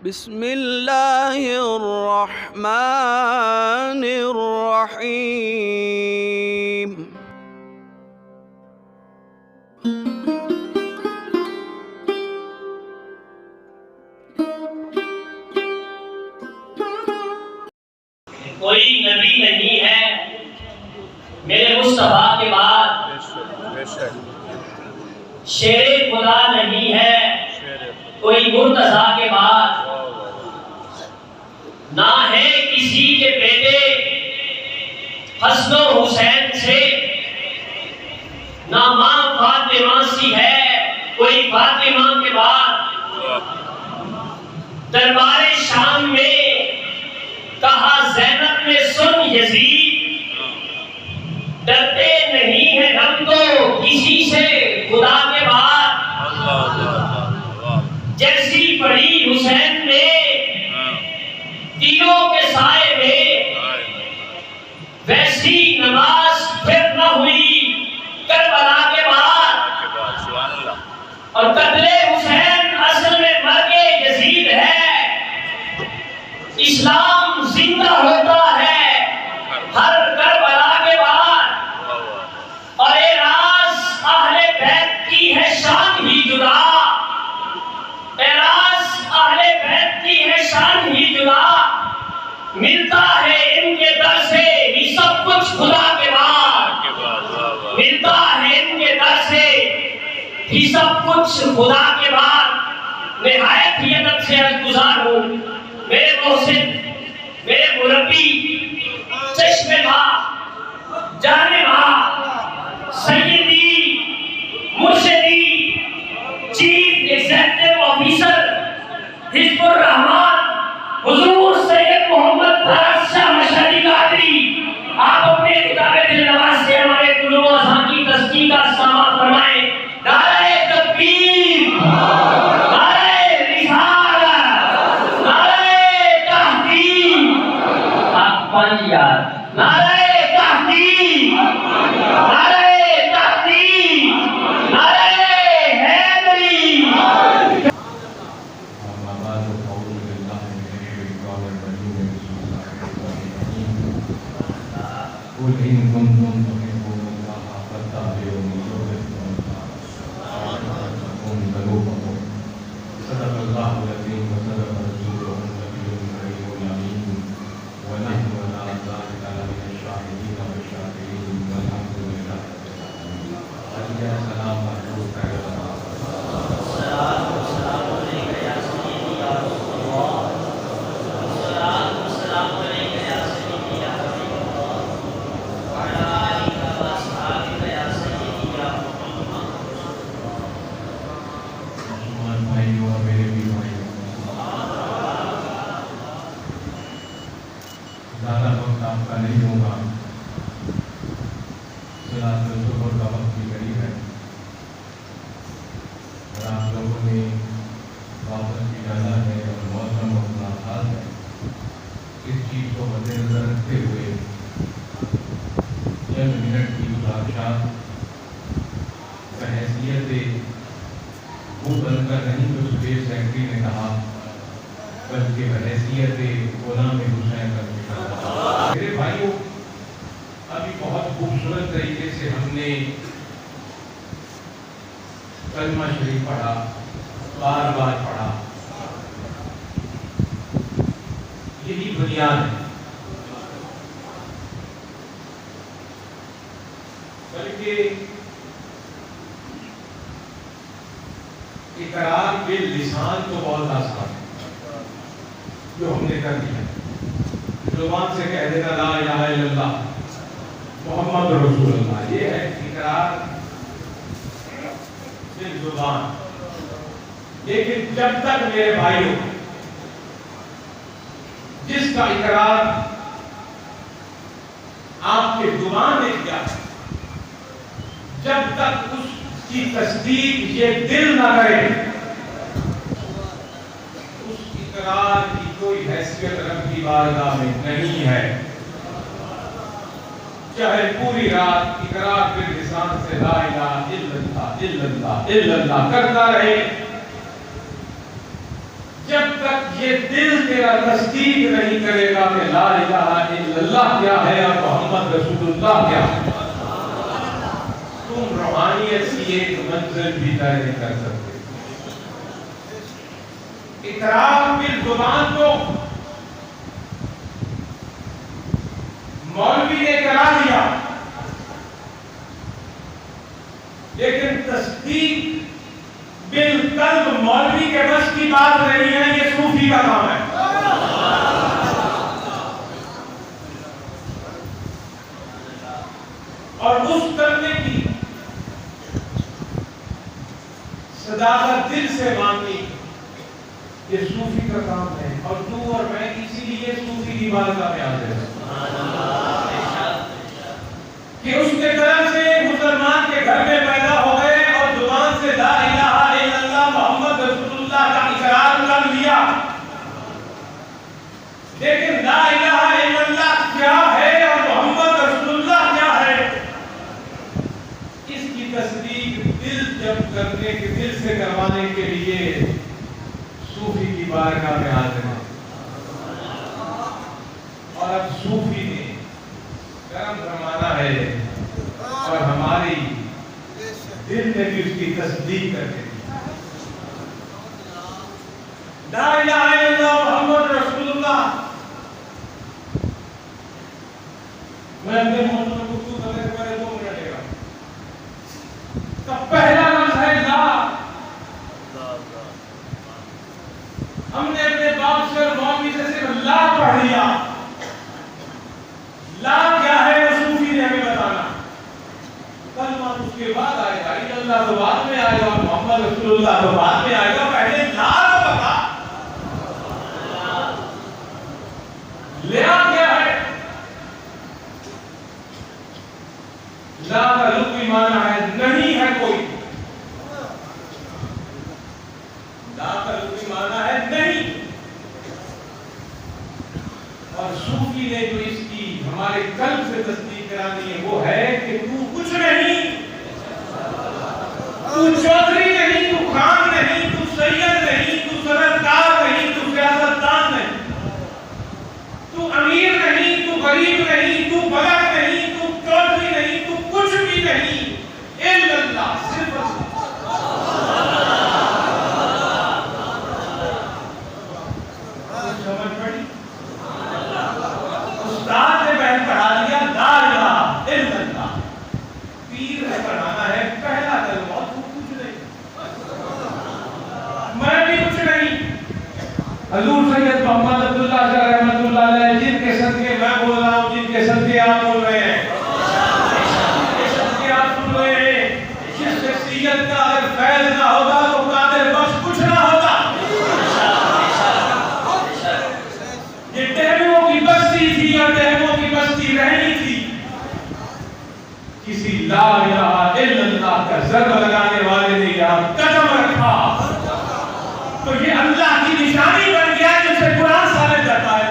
بسم اللہ الرحمن الرحیم۔ کوئی نبی نہیں ہے میرے مصطفیٰ کے بعد، شیر خدا نہیں ہے کوئی مرتضیٰ کے بعد، نہ ہے کسی کے بیٹے حسن و حسین سے، نہ ماں فاطمہ سی ہے کوئی فاطمہ کے بعد۔ دربار شام میں کہا زینب نے سن یزید، ڈرتے نہیں ہیں ہم تو کسی سے خدا کے بعد۔ جیسی پڑھی حسین نے تینوں کے سائے میں، ویسی نماز پھر نہ ہوئی کربلا کے بعد۔ اور قتل حسین اصل میں مرگ یزید ہے، اسلام زندہ ہوتا ہے ہر کربلا کے بعد۔ اور اے راز اہل بیت کی ہے شان ہی جدا، اے راز اہل بیت کی ہے شان ہی جدا، ملتا ہے ان کے در سے ہی سب کچھ خدا کے بعد، ملتا ہے ان کے در سے ہی سب کچھ خدا کے بعد۔ نہایت ہی ادب سے عرض گزار ہوں میرے محسن، میرے مربی، چشم ماں، جان ماں، سیدی، مرشدی، چیف ایگزیکٹو آفیسر حزب الرحمان حضور سید محمد فرج شاہ مشہدی قادری، آپ اپنے کتاب دل نواز سے ہمارے قلوب و اذہان کی تزکیہ کا سامان فرمائیں۔ نعرہ تکبیر، نعرہ رسالت، نعرہ تحقیق، نعرہ تحقیق، نعرہ تحقیق، نعرہ حیدری۔ قل إن كنتم تحبون الله فاتبعوني يحببكم الله صدق الله العظيم وصدق رسوله النبي الكريم الأمين ونحن على ذلك لمن الشاهدين والشاكرين والحمد لله رب العالمين۔ يا سلام عليك يا السلام علیکم یا سیدی یا رسول اللہ، السلام علیکم یا سیدی یا حبیب اللہ، وعلی آلک و اصحابک یا سیدی یا محمد۔ مسلمان بھائیوں اور میرے بھی بھائیوں، زیادہ وقت آپ کا نہیں ہوگا، صلاۃ الظہر کا وقت بھی قریب ہے، اور آپ لوگوں نے واپس بھی جانا ہے اور موسم اپنا خاص ہے۔ اس چیز کو مد نظر رکھتے ہوئے چند منٹ کی گزارشات بحیثیت وہ بن کر نہیں جو اسٹیٹ سیکرٹری نے کہا، بلکہ بحیثیت غلام حسین کا کہا۔ میرے بھائیوں، ابھی بہت خوبصورت طریقے سے ہم نے کلمہ شریف پڑھا، بار بار پڑھا، یہی بنیاد ہے۔ بلکہ اقرار باللسان تو بہت آسان ہے، جو ہم نے کر دیا، زبان سے کہہ دینا لا الہ الا اللہ محمد رسول اللہ، یہ ہے اقرار بالزبان۔ لیکن جب تک میرے بھائیوں جس کا اقرار آپ کے زبان نے کیا، جب تک اس کی تصدیق یہ دل نہ کرے، اس اقرار کی کوئی حیثیت رب کی بارگاہ میں نہیں ہے۔ چاہے پوری رات اقرار باللسان سے لا الہ الا اللہ الا اللہ الا اللہ کرتا رہے، جب تک یہ دل تیرا تصدیق نہیں کرے گا کہ لا الہ الا اللہ کیا ہے اور محمد رسول اللہ کیا ہے، تم روحانیت کی ایک منزل بھی طے نہیں کر سکتے۔ اقرار بالزبان کو مولوی نے کرا دیا، لیکن تصدیق بالقلب مولوی کے بس کی بات نہیں ہے، یہ صوفی کا کام ہے۔ اور اس کرنے کی صداقت دل سے مانگنی یہ صوفی کا کام ہے، اور تو اور میں اسی لیے صوفی کی بارگاہ میں آتے ہیں کہ اس کے طرف سے مسلمان کے گھر میں پیدا ہو گئے اور زبان سے لا الہ الا اللہ محمد رسول اللہ کا اقرار کر لیا، لیکن لا الہ الا اللہ کیا ہے اور محمد رسول اللہ کیا ہے، اس کی تصدیق دل جب کرنے کے دل سے کروانے کے لیے صوفی کی بارگاہ میں آتے ہیں۔ اور اب صوفی نے کرم فرمانا ہے اور ہماری دل نے بھی اس کی تصدیق کر دی۔ لا الہ الا اللہ محمد رسول اللہ، میں اپنے موضوع میں گفتگو کرنے سے پہلے 2 منٹ لے گا۔ کا پہلا لفظ ہے لا۔ ہم نے اپنے باپ سے اور مولوی سے صرف لا پڑھ لیا، لا کیا ہے وہ صوفی نے ہمیں بتانا، کلمہ اس کے بعد آئے گا، اللہ تو بعد میں آئے گا اور محمد رسول اللہ تو بعد میں آئے گا، پہلے لا تو بتا۔ لا کیا ہے؟ لا کا لغوی معنی ہے نہیں ہے کوئی، لا کا لغوی معنی ہے نہیں، اور صوفی نے جو اس کی ہمارے قلب سے تصدیق کرانی ہے وہ ہے کہ تو کچھ نہیں، تو چودھری نہیں، تو خان نہیں، تو سید نہیں، تو سردار نہیں، تو سیاستدان نہیں، تو امیر نہیں، تو غریب نہیں، تو بلد نہیں، تو چودھری نہیں، تو کچھ بھی نہیں، الا اللہ، صرف سمجھ پڑی؟ استاد نے بہن پڑھا دیا لا الہ الا اللہ، پیر نے پڑھانا ہے پہلا کلمہ، تو کچھ نہیں، میں بھی کچھ نہیں۔ حضور سید محمد عبداللہ شاہ رحمۃ اللہ علیہ جن کے صدقے میں بول رہا ہوں، جن کے صدقے آپ بول رہے ہیں، جن کے صدقے آپ سن رہے ہیں، جس شخصیت کا اگر فیض نہ ہوگا تو قادر بخش کچھ نہ ہوتا۔ یہ ٹہلوں کی بستی تھی اور ٹہلوں کی بستی رہنی تھی، کسی لا الہ الا اللہ کا ضرب لگانے والے نے یہاں قدم رکھا تو یہ اللہ کی نشانی بن گیا جس سے قرآن ثابت کرتا ہے۔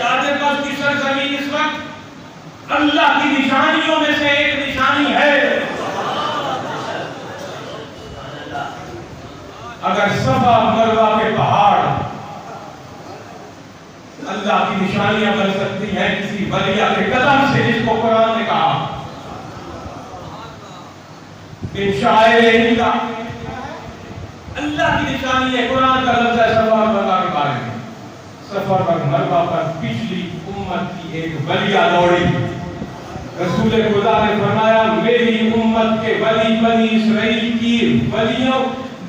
قادر بخش کی سرزمین اس وقت اللہ کی نشانیوں میں سے ایک نشانی ہے۔ اگر صفا مروہ کے پہاڑ اللہ کی نشانیاں بن سکتی ہیں کسی ولیہ کے قدم سے، جس کو قرآن نے کہا من شعائر اللہ، اللہ کی نشانی ہے، قرآن کا لفظ ہے صفا مروہ کے بارے میں۔ صفا اور مروہ پر پچھلی امت کی ایک ولیہ دوڑی، رسول خدا نے فرمایا میری امت کے ولی بنی اسرائیل کی ولیوں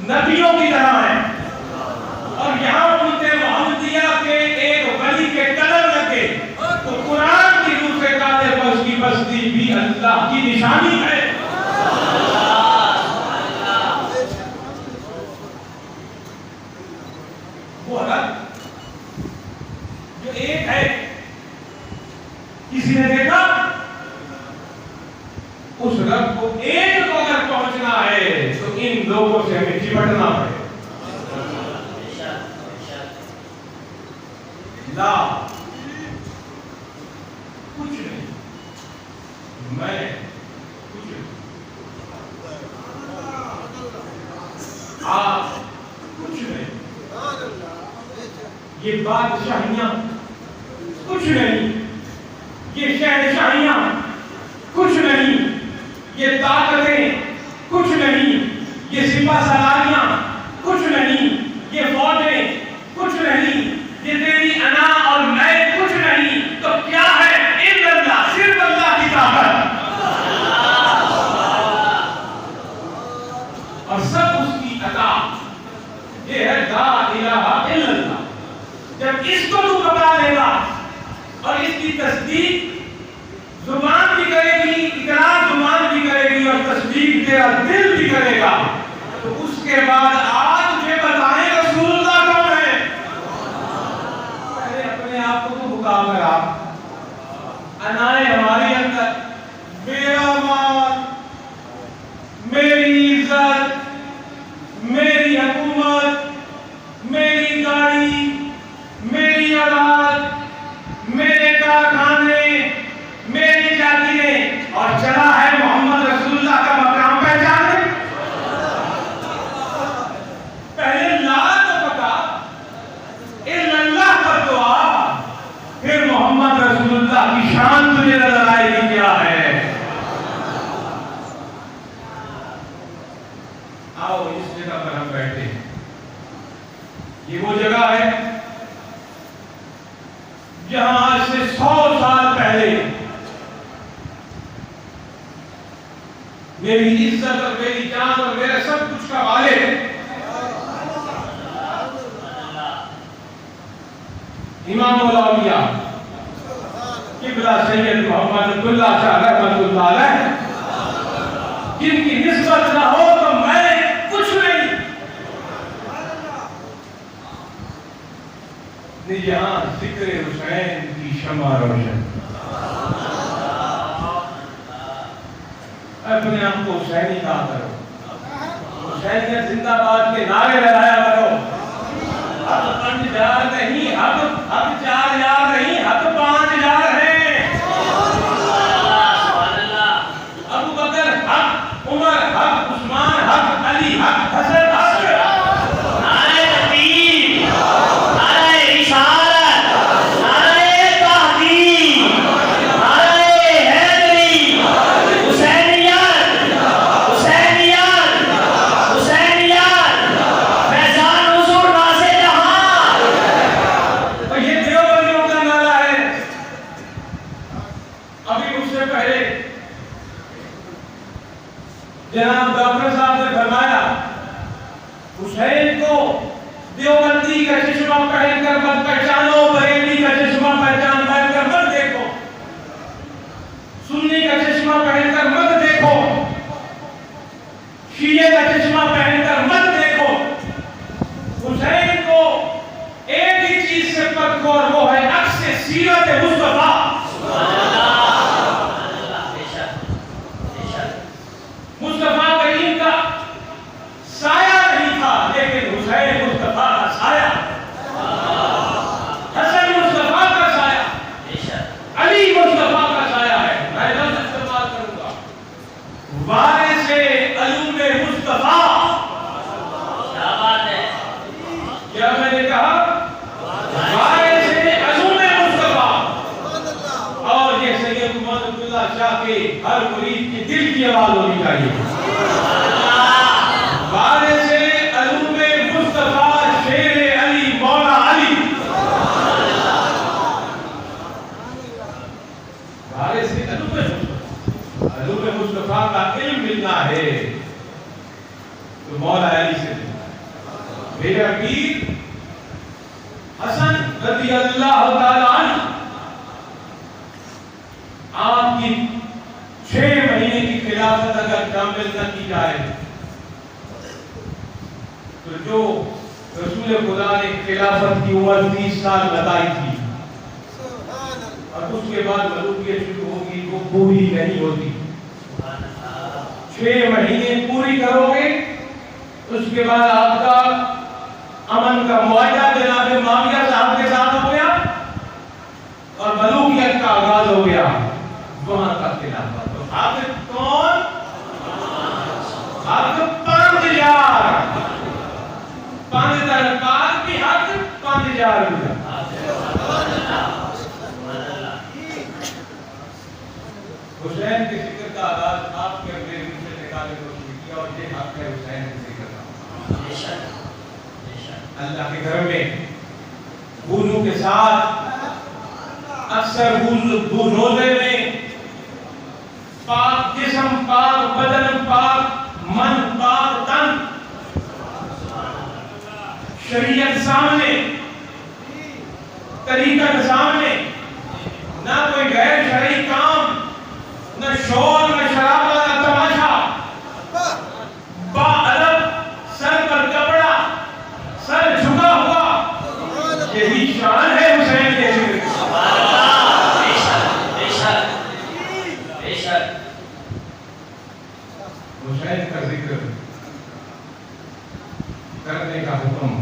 نبیوں کی طرح ہیں، اور یہاں امت محمدیہ کے ایک ولی کے قدم لگے تو قرآن کی روح سے قادر بخش کی بستی بھی اللہ کی نشانی ہے۔ وہ رب جو ایک ہے، کسی نے دیکھا اس رب کو ایک کو اگر پہنچنا ہے تو ان لوگوں سے ہمیں چمٹنا پڑے۔ لا کچھ نہیں، میں کچھ نہیں، آپ یہ بادشاہیاں کچھ نہیں، یہ شہنشاہیاں کچھ نہیں، یہ طاقتیں کچھ نہیں، یہ سپہ سلاریاں کچھ نہیں، یہ فوجیں کچھ نہیں، یہ تیری انا اور میں کچھ نہیں، تو کیا ہے؟ الا اللہ، صرف اللہ کی طاقت، اور سب اس کی عطا۔ یہ ہے لا الہ الا اللہ۔ جب اس کو تو بتا لے گا اور اس کی تصدیق زبان بھی کرے گی، اقرار زبان بھی کرے گی، اور تصدیق تیرا دل بھی کرے گا، تو اس کے بعد آج تجھے بتائیں رسول اللہ کون ہے۔ پہلے اپنے آپ کو تو بتا کر آپ انائے ہماری اندر، میرا مال، میری عزت، میری حکومت، میری گاڑی، میری اولاد، میرے کارخانے، میری جاگیریں، اور چلا ہے محمد رسول اللہ کا مقام پہچانے۔ پہلے لا تو پتا، الا اللہ پر تو آ، پھر محمد رسول اللہ کی شان تجھے نظر آئے گی کیا ہے۔ آؤ اس جگہ پر ہم بیٹھے ہیں، یہ وہ جگہ ہے جہاں آج سے 100 سال پہلے میری عزت اور میری جان اور میرے سب کچھ کا والد امام الاولیاء قبلہ سید محمد عبداللہ شاہ رحمۃ اللہ علیہ، جن کی نسبت نہ ہو تو میں کچھ نہیں، یہاں ذکر حسین کی شمع روشن۔ اپنے آپ کو حسینی کہا کرو، حسینیت زندہ باد کے نعرے لگایا کرو۔ حق 5 یار نہیں، حق 4 یار نہیں، حق 5 یار ہیں۔ ابو بکر حق، عمر حق، عثمان حق، علی حق، حسن حق۔ جناب ڈاکٹر صاحب نے فرمایا حسین کو دیوبندی کا چشمہ پہن کر مت پہچانو، بریلوی کا چشمہ پہچان کر مت دیکھو، سنی کا چشمہ پہن کر مت دیکھو، شیعہ کا چشمہ پہن کر مت دیکھو۔ حسین کو ایک ہی چیز سے پرکھو، اور وہ ہے عکس سیرت مصطفیٰ۔ مصطفیٰ کریم کا سایہ نہیں تھا، لیکن حسین مصطفیٰ کا سایہ، حسن مصطفیٰ کا سایہ، علی مصطفیٰ کا سایہ ہے۔ میں لفظ استعمال کروں گا، وارث علوم مصطفیٰ۔ کیا بات ہے، کیا میں نے کہا؟ وارث علوم مصطفیٰ۔ اور یہ سید محمد عبداللہ شاہ کے ہر مرید کے دل کی آواز ہونی چاہیے۔ وارث علوم مصطفیٰ، شیر علی، مولا علی۔ وارث علوم مصطفیٰ کا علم ملنا ہے تو مولا علی سے ملنا۔ میرا پیر حسن رضی اللہ تعالی عنہ، آپ کی 6 مہینے کی خلافت اگر کامل نہ کی جائے تو جو رسول خدا نے خلافت کی عمر 30 سال بتائی تھی اور اس کے بعد ملوکیت شروع ہوگی، وہ پوری نہیں ہوتی۔ 6 مہینے پوری کرو گے، اس کے بعد آپ کا امن کا معاہدہ جناب معاویہ صاحب کے ساتھ ہو گیا اور ملوکیت کا آغاز ہو گیا، وہاں کا خلافت۔ تو حق کون؟ حق 5 یار، 5 درکار حق کی حق پانے جا رہی ہے. حسین کے ذکر کا آغاز آپ کے اپنے منہ سے نکالنے کو شروع کیا اور یہ حق ہے حسین کے ذکر کا. اللہ کے گھر میں وضو کے ساتھ اکثر روزے میں پاک جسم، پاک بدن، پاک من، پاک تن شریعت سامنے، طریقت سامنے، نہ کوئی غیر شرعی کام، نہ شور، نہ شراب، نہ تماشا، با ادب، سر پر کپڑا، سر جھکا ہوا، یہی شان ہے حسین کے ذکر. حسین کا ذکر کرنے کا حکم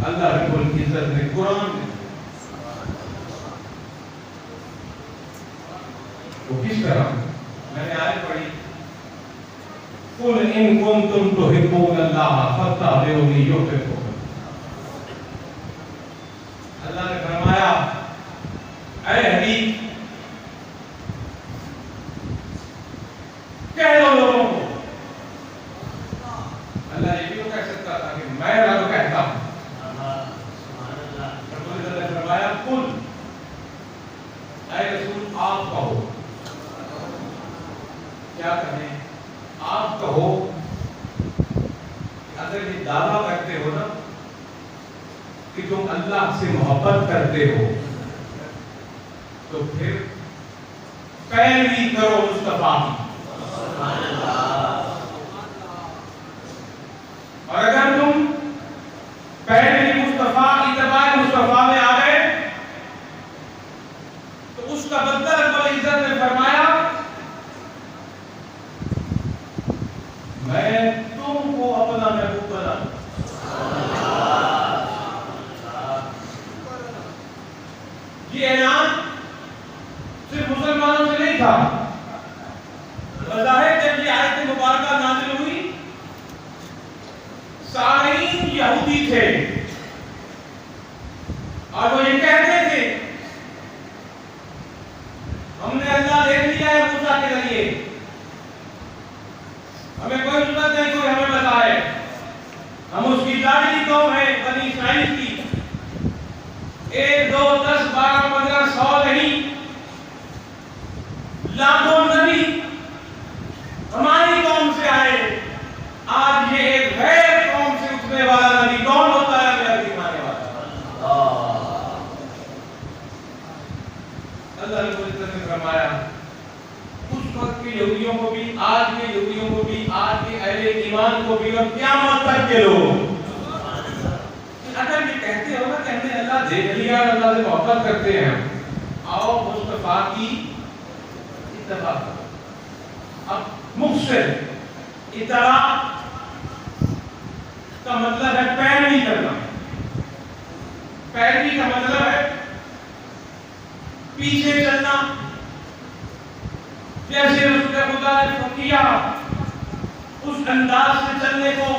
اللہ رب العزت نے قرآن میں. وہ کس طرح؟ میں نے آیت پڑھی قُلْ إِن كُنتُمْ تُحِبُّونَ اللَّهَ فَاتَّبِعُونِي يُحْبِبْكُمُ. اللہ نے فرمایا اے حبیب کہہ دو لوگوں کو. اللہ یہ بھی تو کہہ سکتا تھا کہ میں رب کہتا ہوں. رسول اللہ نے فرمایا قل اے رسول آپ کہو. کیا کہیں؟ آپ کہو. اگر یہ دعویٰ کرتے ہو نا کہ تم اللہ سے محبت کرتے ہو تو پھر پیروی کرو مصطفیٰ کی. اور اگر تم پیروی مصطفیٰ، اتباع مصطفیٰ میں آ گئے تو اس کا بدلہ رب العزت نے فرمایا میں تم کو اپنا محبوب بنا. یہ اعلان صرف مسلمانوں سے نہیں تھا. بظاہر جب یہ آیت مبارکہ نازل ہوئی سامعین یہودی تھے اور وہ یہ کہتے تھے ہم نے اللہ دیکھ لیا ہے موسیٰ کے ذریعے، ہمیں کوئی ضرورت نہیں کوئی ہمیں بتائے. ہم اس کی لاڈلی قوم ہے بنی اسرائیل کی. 1 2 10 12 15 100 نہیں، لاکھوں نبی ہماری قوم سے آئے. آج یہ ایک غیر قوم سے اٹھنے والا نبی کون ہوتا ہے؟ میرا ایمانے والا. اللہ نے فرمایا اس وقت کے یہودیوں کو بھی، آج کے یہودیوں کو بھی، آج کے اہل ایمان کو بھی، اور قیامت تک کے لوگ اگر یہ کہتے ہو نا کہ ہم نے اللہ دیکھ لیا اور اللہ سے محبت کرتے ہیں، آؤ مصطفیٰ کی اتباع کرو. اب مقصد اتباع کا مطلب ہے پیروی کرنا. پیروی کا مطلب ہے پیچھے چلنا. جیسے رسول خدا نے کیا اس انداز سے چلنے کو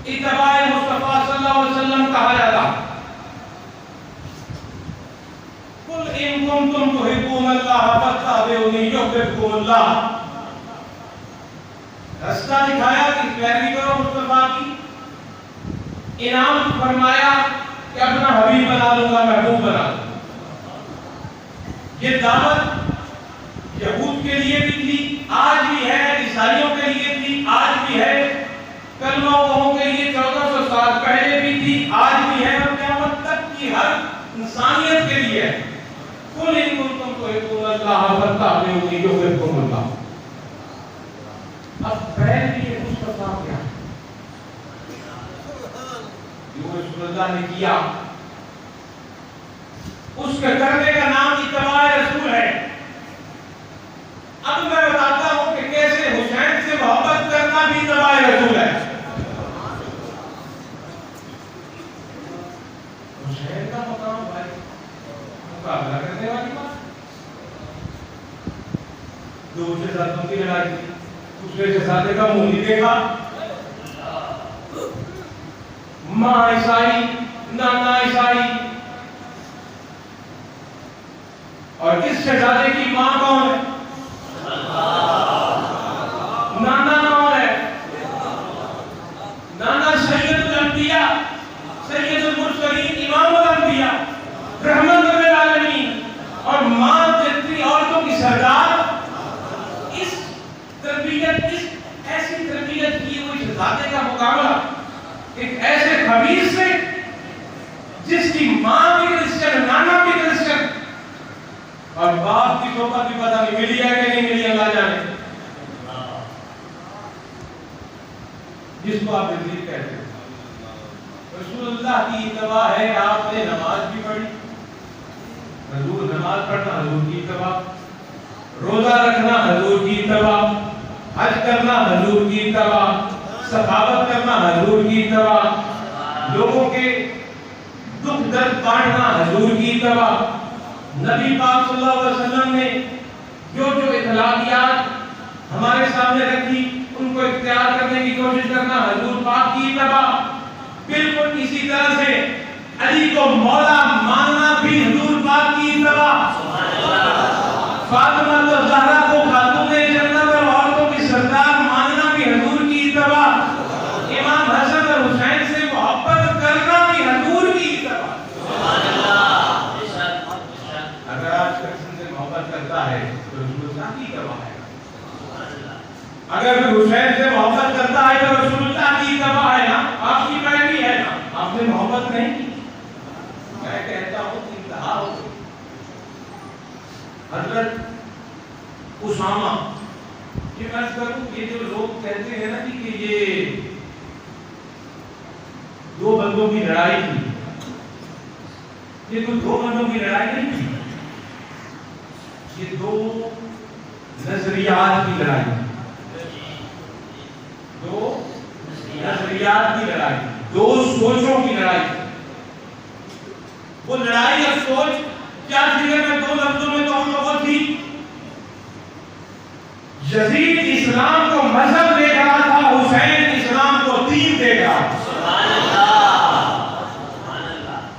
اتباع مصطفیٰ صلی اللہ علیہ وسلم کہا جاتا. قل ان کنتم تحبون اللہ فاتبعونی یحببکم اللہ. راستہ دکھایا کہ پیروی کرو مصطفیٰ کی. انعام فرمایا کہ اپنا حبیب بنا لوں گا، محبوب بنا لوں گا. یہ دعوت یہود کے لیے بھی تھی، آج بھی ہے. عیسائیوں کے لیے تھی، آج بھی ہے. کلمہ قوموں کے لیے 1400 سال پہلے بھی تھی، آج بھی ہے، اور قیامت تک کی ہر انسانیت کے لیے ہے. قل ان کنتم تحبون اللہ فاتبعونی یحببکم اللہ. اب پیروی مصطفیٰ کیا ہے؟ جو رسول اللہ نے کیا اس کے کرنے کا نام اتباع رسول ہے. اب میں بتاتا ہوں کہ کیسے حسین سے محبت کرنا بھی اتباع رسول ہے. حسین کا مقام بھائی مقابلہ کرنے والی بات. دو شہزادوں کی لڑائی تھی، دوسرے شہزادے کا منہ نہیں دیکھا. ماں عیسائی، نانا عیسائی، اور اس شہزادے کی ماں کون ہے؟ نانا کون ہے؟ نانا سید الانبیاء، سید المرسلین، امام الانبیاء، رحمت للعالمین، اور ماں جتنی عورتوں کی سردار۔ اس تربیت، اس ایسی تربیت کی ہوئی شہزادے کا مقابلہ ایک ایسے خبیث سے جس کی ماں بھی کرسچن، نانا بھی کرسچن، اور باپ کی صحبت بھی پتہ نہیں ملی ہے کہ نہیں ملی، اللہ جانے، جس کو آپ تقلید کہتے ہیں۔ رسول اللہ کی اتباع ہے، آپ نے نماز بھی پڑھی، حضور نماز پڑھنا حضور کی اتباع، روزہ رکھنا حضور کی اتباع، حج کرنا حضور کی اتباع، سخاوت کرنا حضور کی اتباع، لوگوں کے دکھ درد بانٹنا حضور کی اتباع۔ نبی پاک صلی اللہ علیہ وسلم نے جو اخلاقیات ہمارے سامنے رکھی ان کو اختیار کرنے کی کوشش کرنا حضور پاک کی اتباع۔ بالکل اسی طرح سے علی کو مولا ماننا بھی حضور پاک کی اتباع۔ فاطمہ الزہرا کو خاتون جنت اور عورتوں کی سردار ماننا بھی حضور کی اتباع۔ امام حسن اور حسین سے محبت کرنا بھی حضور کی اتباع۔ اگر آپ حسن سے محبت کرتا ہے تو رسول اللہ کی اتباع ہے، اگر حسین سے محبت کرتا ہے تو رسول اللہ کی اتباع ہے نا، آپ کی پیروی ہے نا، آپ نے محبت نہیں کی۔ میں کہتا ہوں انتہا ہو گئی۔ حضرت اسامہ، یہ میں کروں، یہ جو لوگ کہتے ہیں نا کہ یہ دو بندوں کی لڑائی تھی، یہ کوئی دو بندوں کی لڑائی نہیں تھی، یہ دو نظریات کی لڑائی تھی، دو نظریات کی لڑائی، دو سوچوں کی لڑائی۔ وہ لڑائی اور سوچ کیا تھی؟ میں دو لفظوں میں کہوں تو وہ تھی، یزید اسلام کو مذہب دیکھ رہا تھا، حسین اسلام کو دین دیکھ رہا تھا۔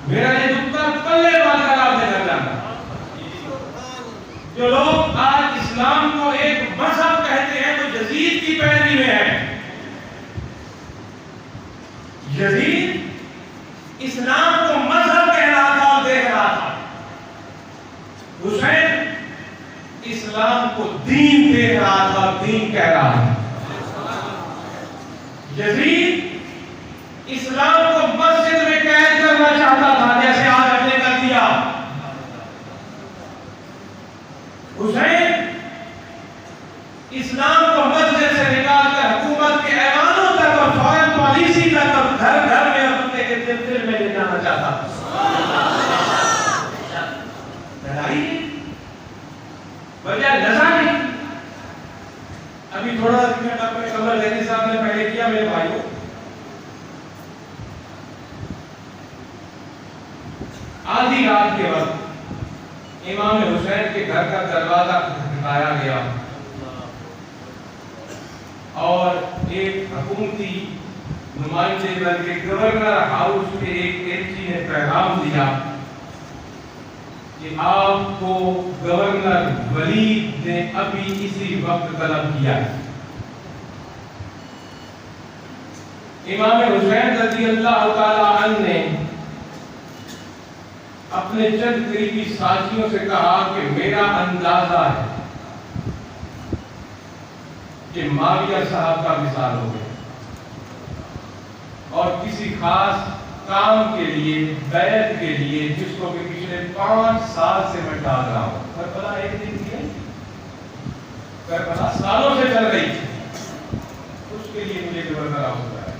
میرا یہ دکھتا پلے بات کر آپ نے کر جانا۔ جو لوگ آج اسلام کو ایک مذہب کہتے ہیں وہ یزید کی پیروی میں ہے۔ یزید اسلام کو مذہب کہہ رہا تھا اور دیکھ رہا تھا، حسین اسلام کو دین دیکھ رہا تھا اور دین کہہ رہا تھا۔ یزید اسلام کو مسجد میں قید کرنا چاہتا تھا جیسے آج ہم نے کر دیا، حسین اسلام کو مسجد سے نکال کر حکومت کے ایوانوں تک اور فارن پالیسی تک اور گھر گھر میں اپنے کے دل میں لے جانا چاہتا تھا۔ لڑائی وجہ نظر نہیں۔ ابھی تھوڑا سا اپنے قمر لہری صاحب نے پہلے کیا میرے بھائیوں، آدھی رات کے وقت امام حسین کے گھر کا دروازہ کھٹکھٹایا گیا اور ایک حکومتی نمائندے بلکہ گورنر ہاؤس کے ایک ایجنسی نے پیغام دیا کہ آپ کو گورنر ولید نے ابھی اسی وقت طلب کیا ہے۔ امام حسین رضی اللہ تعالی عنہ نے اپنے چند قریبی ساتھیوں سے کہا کہ میرا اندازہ ہے کہ معاویہ صاحب کا وصال ہو گیا اور کسی خاص کام کے لیے، بیعت کے لیے، جس کو کہ پچھلے 5 سال سے میں ڈال رہا ہوں۔ کربلا ایک دن کی ہے، کربلا سالوں سے چل رہی تھی، اس کے لیے مجھے گورنر ہاؤس ہے۔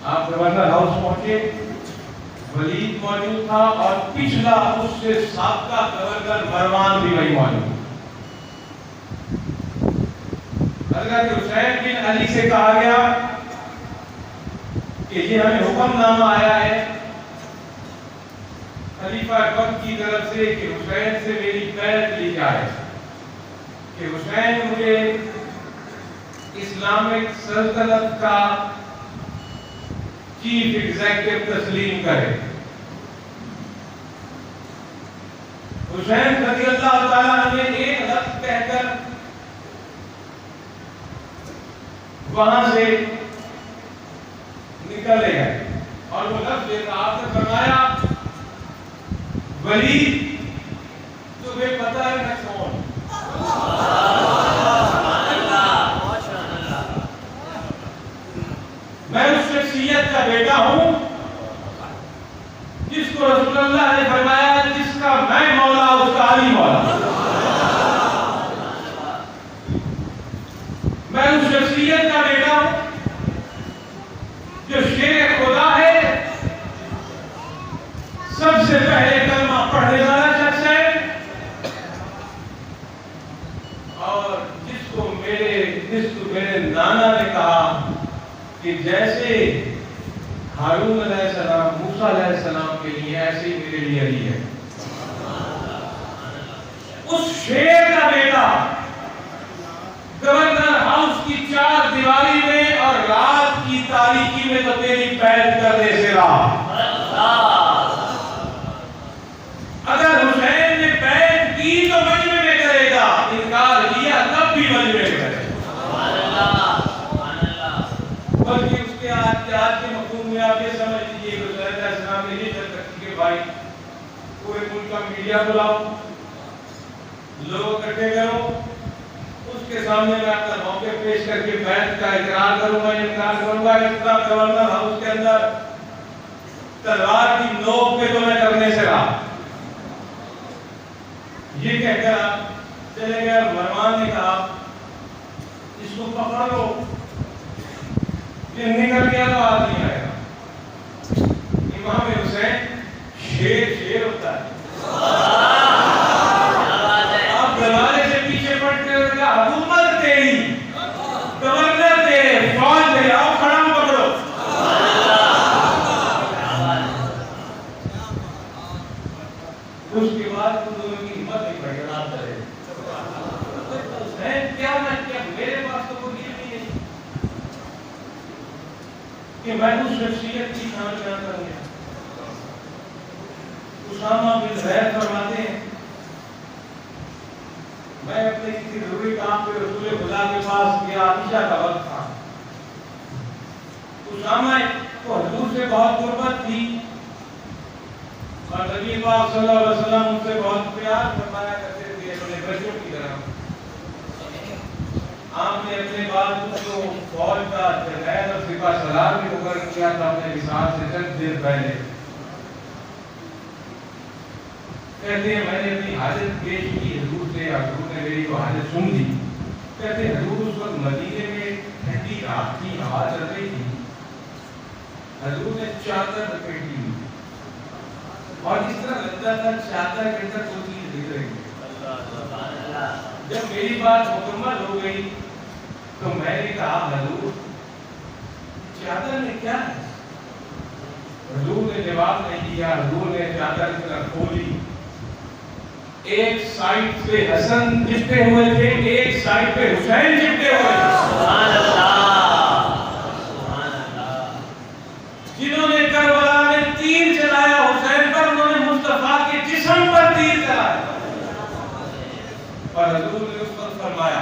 آپ گورنر ہاؤس پہنچے، ولید موجود تھا اور پچھلا اس سے سابقہ گورنر مروان بھی وہی موجود۔ حضرت حسین بن علی سے کہا گیا کہ یہ ہمیں حکم نامہ آیا ہے خلیفہ وقت کی طرف سے کہ حسین سے میری بیعت لی جائے، کہ حسین مجھے اسلامک سلطنت کا چیف ایگزیکٹو تسلیم کرے. حسین رضی اللہ تعالیٰ نے ایک لفظ کہہ کر وہاں سے نکلے گئے اور وہ لفظ آپ نے فرمایا ولید تمہیں پتہ ہے میں کون؟ میں اس شخصیت کا بیٹا ہوں جس کو رسول اللہ نے فرمایا جس کا میں مولا اس کا علی مولا. میں اس شخصیت کا بیٹا ہوں جو شیر خدا ہے, سب سے پہلے کلمہ پڑھنے والا شخص ہے, اور جس کو میرے نانا نے کہا کہ جیسے ہارون علیہ السلام موسیٰ علیہ السلام کے لیے ایسے ہی میرے لیے علی ہے. اس شیر کا بیٹا گورنر ہاؤس کی چار دیواری میں اور رات کی تاریکی میں تو تیری پید کرنے سے رہا. اگر حسین نے پید کی تو مجمع میں کرے گا, انکار کیا تب بھی مجمع میں کرے گا. بلکہ اس کے آج کے مفہوم میں آپ یہ سمجھ لیجیے کہ حسین علیہ السلام نے یہ شرط رکھی کہ بھائی پورے ملک کا میڈیا بلاؤ, لوگ اکٹھے کرو, اس کے سامنے میں اپنا موقع پیش کر کے بیعت کا اقرار کروں گا, انکار کروں گا. اتنا گورنر ہاؤس کے اندر تلوار کی نوک پہ تو میں کرنے سے رہا. یہ کہہ کر آپ چلے گئے. مروان نے کہا اس کو پکڑ لو, یہ نکل گیا تو آدمی آئے گا. امام حسین شیر ہوتا ہے. آپ دروازے سے پیچھے پڑتے ہوئے کہا حکومت تیری, گورنر تیرے, فوج تیرے, آؤ کھڑا پکڑو. اس کے بعد ان دونوں کی ہمت نہیں پڑی. حسین کیا میرے پاس تو کوئی نہیں ہے کہ میں اس شخصیت کی شان بیان کروں گا. اسامہ بن زید فرماتے ہیں میں اپنے کسی ضروری کام پہ رسول خدا کے پاس گیا, عائشہ کا وقت تھا. اسامہ کو حضور سے بہت قربت تھی اور نبی پاک صلی اللہ علیہ وسلم ان سے بہت پیار فرمایا کرتے تھے اپنے بچوں کی طرح. آپ نے اپنے بعد کو فوج کا جنرل اور سپاہ سالار بھی مقرر کیا تھا اپنے وصال سے چند دیر پہلے. کہتے ہیں میں نے اپنی حاجت پیش کی حضور سے, حضور نے میری کو حاجت سن لی. کہتے ہیں حضور اس وقت مدینے میں ٹھنڈی رات کی ہوا چل رہی تھی. حضور نے چادر لپیٹی ہوئی اور اس طرح لگتا تھا چادر کے اندر کوئی چیز دکھ رہی ہے. جب میری بات مکمل ہو گئی تو میں نے کہا حضور چادر میں کیا ہے؟ حضور نے جواب نہیں دیا. حضور نے چادر کی طرف کھولی. ایک سائڈ پہ حسن چپٹے ہوئے تھے, ایک سائڈ پہ حسین چپٹے ہوئے تھے. سبحان اللہ, سبحان اللہ. جنہوں نے کربلا میں تیر چلایا حسین پر, انہوں نے مصطفیٰ کے جسم پر تیر چلایا. اور حضور نے اس وقت فرمایا,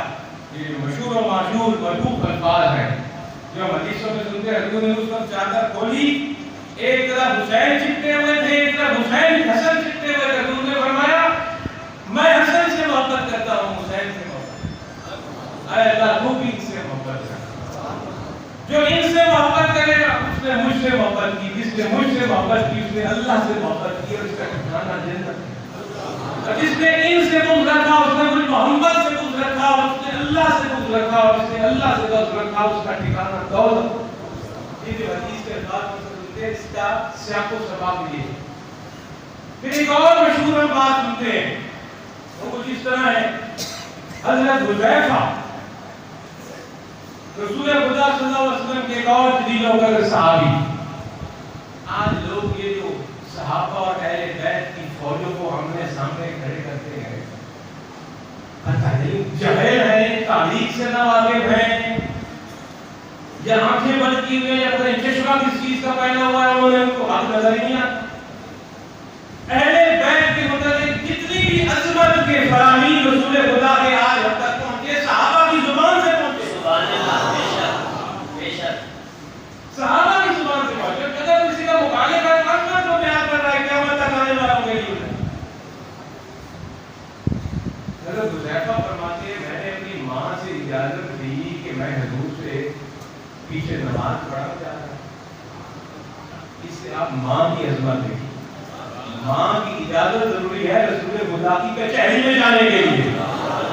یہ مشہور و معشور ملوک الفاظ ہیں جو حدیثوں میں سنتے ہیں. حضور نے اس وقت چادر کھولی, ایک طرف حسین چپٹے ہوئے تھے, ایک طرف حسین حسن چپٹے ہوئے تھے. حضور نے فرمایا میں حسن سے محبت کرتا ہوں, حسین سے محبت. اے اللہ تو بھی ان سے محبت کر. جو ان سے محبت کرے گا اس نے مجھ سے محبت کی, جس نے مجھ سے محبت کی اس نے اللہ سے محبت کی, اور اس کا ٹھکانہ جنت. جس نے ان سے بغض رکھا اس نے مجھ محمد سے بغض رکھا, اس نے اللہ سے بغض رکھا, اور اس نے اللہ سے بغض رکھا, اس کا ٹھکانہ دوزخ. یہ جو حدیث کے الفاظ میں سنتے ہیں اس کا سیاق و سباق یہ ہے. پھر ایک اور مشہور بات سنتے ہیں, وہ کچھ اس طرح ہے. حضرت حذیفہ رسول خدا صلی اللہ علیہ وسلم کے ایک اور جلیل و قدر صحابی. آج لوگ یہ جو صحابہ اور اہل بیت کی فوجوں کو ہم نے سامنے کھڑے کرتے ہیں, پتہ نہیں جاہل ہیں, تاریخ سے نہ واقف ہیں, یا آنکھیں بند کی ہوئی ہیں یا پتہ نہیں چشمہ کس چیز کا پہنا ہوا ہے، انہوں نے ان کو حق نظر ہی نہیں آتا۔ اہل بیت کے متعلق کتنی بھی عظمت کے فرامین رسول خدا کے آج حد تک پہنچے، صحابہ کی زبان سے پہنچے۔ سبحان اللہ، بے شک صحابہ کی زبان سے پہنچے۔ اگر کسی کا مخالف ہے تو بیان کر رہا ہے قیامت تک آنے والوں کے لیے۔ حضرت حذیفہ فرماتے ہیں میں نے اپنی ماں سے اجازت لی کہ میں حضور سے پیچھے نماز پڑھا جا رہا ہوں۔ اس سے آپ ماں کی عظمت دیکھیں، ماں کی اجازت ضروری ہے رسول خدا کی کچہری میں جانے کے لیے۔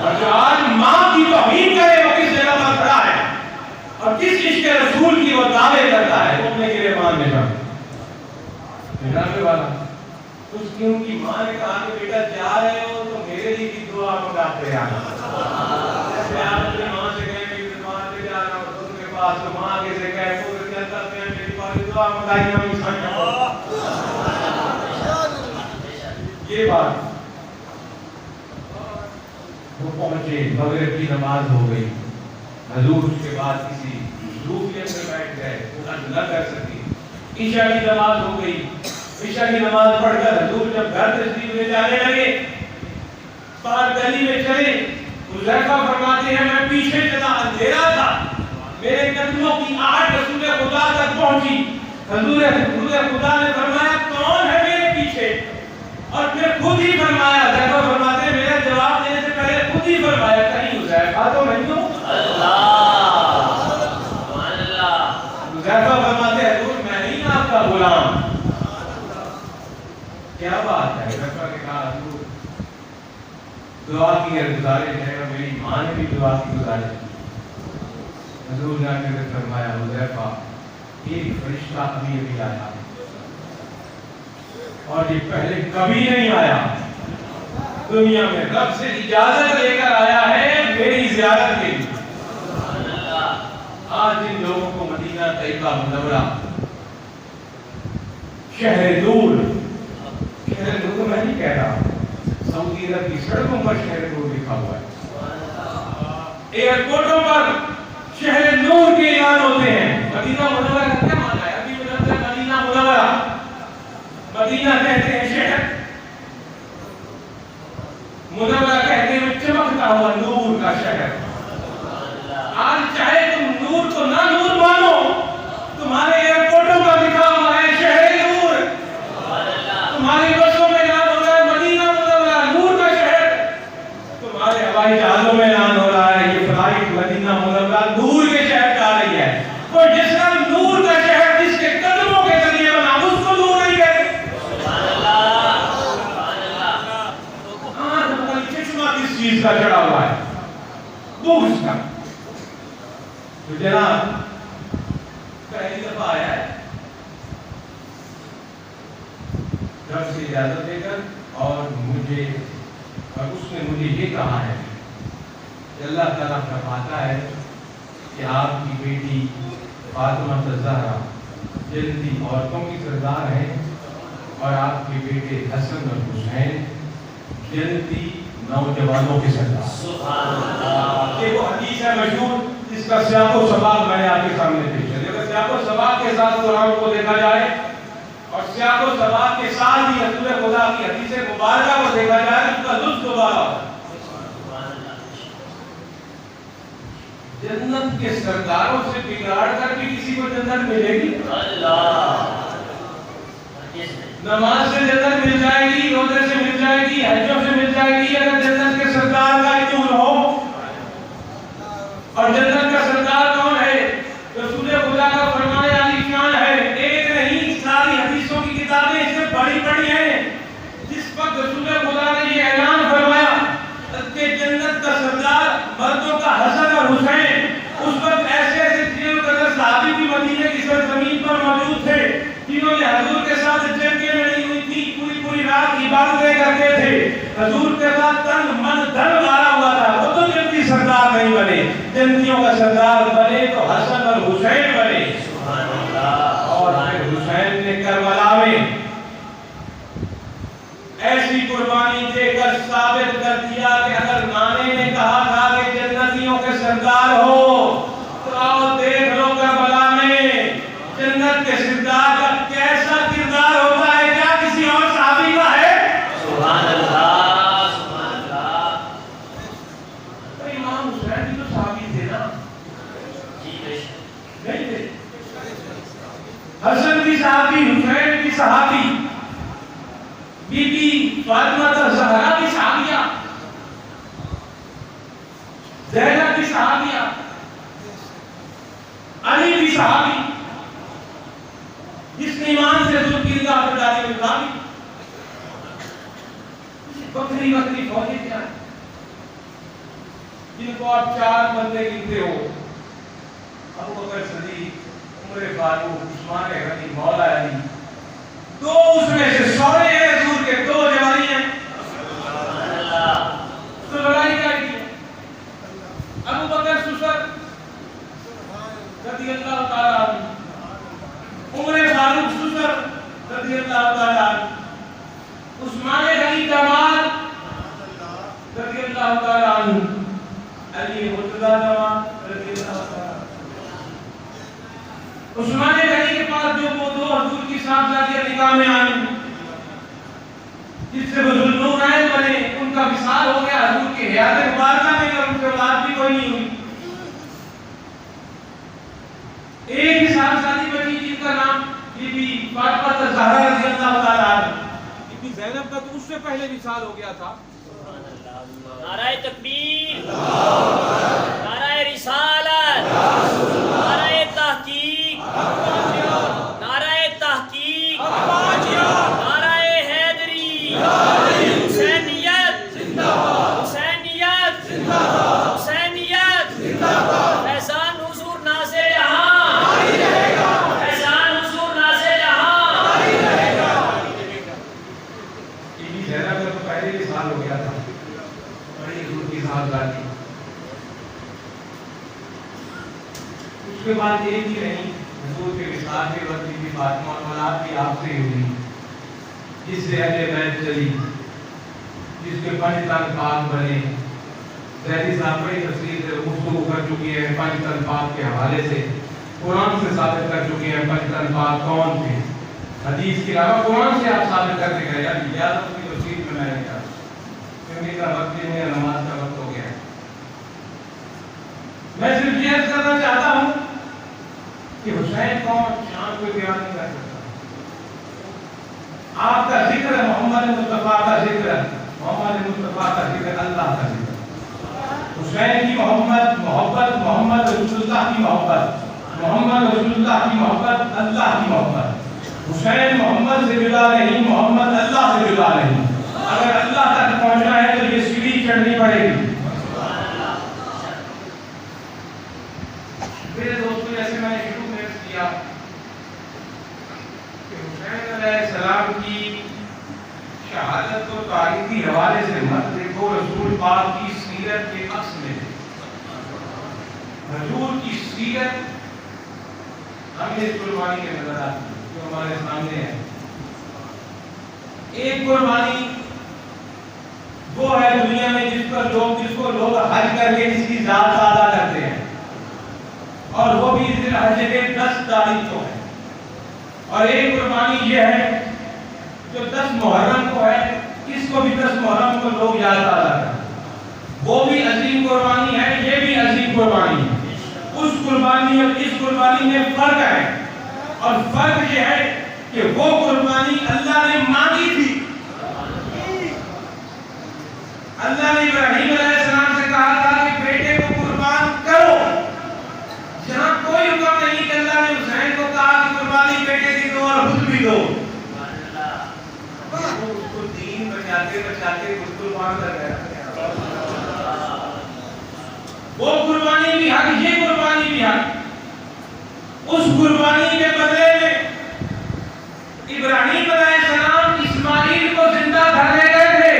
اور جو آج ماں کی توہین کرے وہ کس جگہ پر کھڑا ہے اور کس عشق رسول کی وہ دعوے کرتا ہے، وہ اپنے گریبان میں جانے جانے والا۔ اس کی ان کی ماں نے کہا کہ بیٹا جا رہے ہو تو میرے لیے بھی دعا منگاتے آنا۔ جیسے آپ اپنی ماں سے کہیں میری دماغ پہ جا رہا ہوں تو کے پاس تو ماں کے سے کہے پورے کے اندر میں میری باری دعا منگائی ہم انسان یہ بات۔ وہ پہنچے، مغرب کی نماز ہو گئی، حضور اس کے بعد کسی ظروفیت میں بیٹھ گئے، وہ نہ کر سکی۔ عشاء کی نماز ہو گئی، عشاء کی نماز پڑھ کر حضور جب گھر تشریف لے جانے لگے، باہر گلی میں چلے، حذیفہ فرماتے ہیں میں پیچھے چلا، اندھیرا تھا، میرے قدموں کی آہٹ رسول خدا تک پہنچی۔ حضور خدا نے فرمایا کون ہے میرے پیچھے، اور پھر خود ہی فرمایا، حذیفہ فرماتے ہیں میرا جواب دینے سے پہلے خود ہی فرمایا کہیں حذیفہ تو نہیں ہو؟ اللہ سبحان اللہ۔ حذیفہ فرماتے ہیں حضور میں نہیں آپ کا غلام۔ کیا بات ہے؟ حذیفہ نے کہا حضور دعا کی گزارش ہے اور میری ماں نے بھی دعا کی گزارش کی۔ حضور نے آگے فرمایا حذیفہ ایک فرشتہ ابھی ابھی آیا اور یہ پہلے کبھی نہیں آیا دنیا میں، رب سے اجازت لے کر آیا ہے میری زیارت کے لیے۔ آج ان لوگوں کو مدینہ طیبہ منورہ شہر نور، شہر نور میں نہیں کہہ رہا، سعودی عرب کی سڑکوں پر شہر نور لکھا ہوا ہے، ایئرپورٹوں پر شہر نور کے اعلان ہوتے ہیں۔ مدینہ منورہ کا کیا معنی ہے؟ ابھی مدینہ منورہ، مدینہ کہتے ہیں شہر، منورہ کہتے ہیں چمکتا ہوا نور کا شہر۔ آج چاہے تم نور کو نہ نور مانو، تمہارے ایئرپورٹوں پر لکھا ہوا ہے شہر نور، تمہاری بسوں میں اعلان ہو رہا ہے مدینہ منورہ نور کا شہر، تمہارے ہوائی جہازوں میں اعلان ہو رہا ہے یہ فلائٹ مدینہ منورہ نور کے شہر جا رہی ہے۔ اور جس کا نور کا شہر جس کے قدموں کے ذریعے بنا اس کو نور نہیں کہتے۔ چشمہ کس چیز کا چڑھا ہوا ہے؟ بغض کا۔ تو جناب پہلی دفعہ آیا ہے رب سے اجازت دے کر، اور اس نے مجھے یہ کہا ہے کہ اللہ تعالیٰ فرماتا ہے کہ آپ کی بیٹی فاطمہ الزہرا جنتی عورتوں کی سردار ہیں، اور آپ کے بیٹے حسن اور حسین جنتی نوجوانوں کے سردار۔ سبحان اللہ۔ یہ وہ حدیث ہے مشہور جس کا سیاق و سباق میں نے آپ کے سامنے پیش کیا۔ اگر سیاق و سباق کے ساتھ قرآن کو دیکھا جائے اور سیاق و سباق کے ساتھ ہی رسول خدا کی حدیث مبارکہ کو دیکھا جائے اس کا لطف دوبارہ ہوتا ہے۔ جنت کے سرداروں سے بگاڑ کر بھی کسی کو جنت ملے گی؟ اللہ۔ نماز سے جنت مل جائے گی، روزے سے مل جائے گی، حجوں سے مل جائے گی اگر جنت کے سردار کا عطور ہو۔ اور جنت کا سردار کون ہے؟ رسول خدا کا فرمان علی شان ہے، ایک نہیں ساری حدیثوں کی کتابیں اس سے بڑی بڑی ہیں۔ جس وقت رسول خدا نے یہ اعلان فرمایا کہ جنت کا سردار مردوں کا حسن اور حسین، اس وقت ایسے ایسے صحابی بھی مدینے کی سرزمین پر موجود تھے جنہوں نے حضور کے ساتھ جنگیں لڑی ہوئی تھی، پوری رات عبادتیں کرتے تھے، حضور کے ساتھ تن من دھن مارا ہوا تھا، وہ تو جنتی سردار نہیں بنے، جنتیوں کا سردار بنے تو حسن اور حسین بنے۔ اور پھر حسین نے کربلا میں ایسی قربانی دے کر ثابت کر دیا کہ اگر نانے نے کہا تھا کہ جنتیوں کے سردار ہو تو آؤ دیکھ لو کربلا جنت کے سردار کا کیسا کردار ہوتا ہے کیا کسی اور صحابی کا ہے؟ سبحان اللہ سبحان اللہ. تو امام حسین بھی تو صحابی تھے نا؟ جی بے شک. نہیں تھے؟ حسن بھی صحابی، حسین بھی صحابی، بی بی فاطمہ الزہرا بھی صحابیہ، زینب بھی صحابیہ، علی بھی صحابی، جس نے ایمان سے حضور کی رضا پر ڈالی میں کام بکری بکری فوجی کیا ہے جن کو آپ 4 بندے گنتے ہو، ابو بکر صدیق، عمر فاروق، عثمان غنی، مولا علی، 2 اس میں سے سورے ہیں حضور کے 2 جوانی ہیں. سبحان اللہ. تو لڑائی کیا کی؟ ابو بکر سسر رضی اللہ تعالیٰ عنہ، عمر فاروق سسر رضی اللہ تعالیٰ عنہ، عثمان غنی داماد رضی اللہ تعالیٰ عنہ، علی مرتضی داماد رضی اللہ تعالیٰ عنہ. عثمان غنی کے پاس جو وہ 2 حضور کی صاحبزادیاں نکاح میں آئیں جس سے وہ ذوالنورین بنے، ان کا وصال ہو گیا حضور کی حیات مبارکہ میں، اور ان کے اولاد بھی کوئی نہیں ہوئی. ایک ہی صاحبزادی بچی جن کا نام بی بی فاطمہ الزہرا رضی اللہ تعالیٰ عنہ. بی بی زینب کا تو اس سے پہلے وصال ہو گیا تھا. نعرہ تکبیر، نعرہ رسالت، نعرہ تحقیق، نعرہ تحقیق، نعرہ حیدری، حسینیت، حسینیت، حسینیت، فیضان حضور نازل جہاں، فیضان حضور نازل جہاں. بی بی زینب کا تو پہلے وصال ہو گیا تھا، بڑی حضور کی صاحبزادی. اس کے بعد یہ بھی نہیں، حضور کے وصال کے وقت بی بی فاطمہ اولاد بھی آپ سے ہی ہوئی، جس سے اہل بیت چلی، جس کے 5 تن پاک بنے. زیدی صاحب بڑی تفصیل سے گفتگو کر چکی ہیں 5 تن پاک کے حوالے سے، قرآن سے ثابت کر چکے ہیں 5 تن پاک کون تھے. حدیث کے علاوہ قرآن سے آپ ثابت کرتے گئے. یاد اس کی تفصیل میں نے کہا کیونکہ کا وقت بھی ہے، نماز کا وقت ہو گیا ہے. میں صرف یہ عرض کرنا چاہتا ہوں کہ حسین کون شان کوئی بیان نہیں کر سکتا. آپ کا ذکر ہے محمد مصطفیٰ کا ذکر ہے، محمد مصطفیٰ کا ذکر اللہ کا ذکر. حسین کی محبت محمد رسول اللہ کی محبت، محمد رسول اللہ کی محبت اللہ کی محبت. حسین محمد سے جدا نہیں، محمد اللہ سے جدا نہیں. اگر اللہ تک پہنچنا ہے تو یہ سیڑھی چڑھنی پڑے گی. میرے دوستوں جیسے میں نے شروع میں کیا کہ حسین علیہ السلام کی شہادت کو تاریخی حوالے سے مت دیکھو، رسول پاک کی سیرت کے عکس میں حضور کی سیرت ہمیں اس قربانی کے نظر آتی ہے جو ہمارے سامنے ہے. ایک قربانی وہ ہے دنیا میں جس کو لوگ حج کر کے اس کی ذات ادا کرتے ہیں، اور وہ بھی ذی الحج کے 10 تاریخ کو ہے. اور ایک قربانی یہ ہے جو 10 محرم کو ہے، اس کو بھی 10 محرم کو لوگ یاد ادا کرتے ہیں. وہ بھی عظیم قربانی ہے، یہ بھی عظیم قربانی ہے. اس قربانی اور اس قربانی میں فرق ہے، اور فرق یہ ہے کہ وہ قربانی اللہ نے مانگی تھی. اللہ نے ابراہیم علیہ السلام سے کہا تھا کہ بیٹے کو قربان کرو. جہاں کوئی حکم نہیں کہ اللہ نے حسین کو کہا کہ قربانی بیٹے کی دو اور خود بھی دو. وہ اس کو دین بچاتے بچاتے خود قربان کر گیا. وہ قربانی بھی حق، یہ قربانی بھی حق. اس قربانی کے بدلے میں ابراہیم علیہ السلام اسماعیل کو زندہ دھرنے گئے تھے.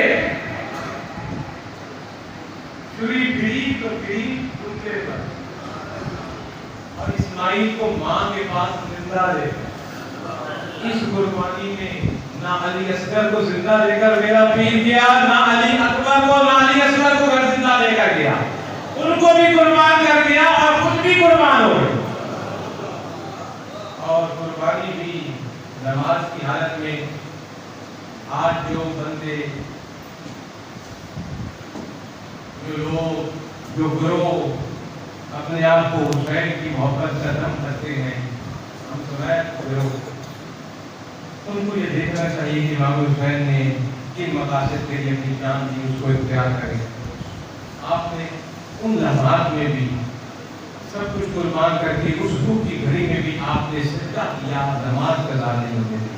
چھری بھیڑی تو بھیڑی کتے پر، اور اسماعیل کو ماں کے پاس زندہ دے. اس قربانی میں نہ علی اصغر کو زندہ دے کر میرا پیر گیا، نہ علی اکبر کو، نہ علی اصغر کو گھر زندہ دے کر گیا. ان کو بھی قربان کر دیا اور خود بھی قربان ہو گئے. اور قربانی بھی نماز کی حالت میں. آج جو بندے، جو لوگ، جو گروہ اپنے آپ کو حسین کی محبت سے دم کرتے ہیں، ہم سمیت گروہ، ان کو یہ دیکھنا چاہیے کہ امام حسین نے کن مقاصد کے لیے اپنی جان دی، اس کو اختیار کریں. آپ نے ان لمحات میں بھی سب کچھ قربان کر کے اس دکھ کی گھڑی میں بھی آپ نے سجدہ کیا، نماز قضا نہیں ہونے دی.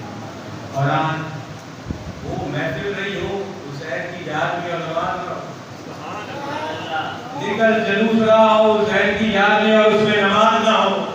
اور آج وہ محفل رہی ہو حسین کی یاد میں اور نماز میں نکل جلوس رہا ہو حسین کی یاد میں اور اس میں نماز نہ ہو،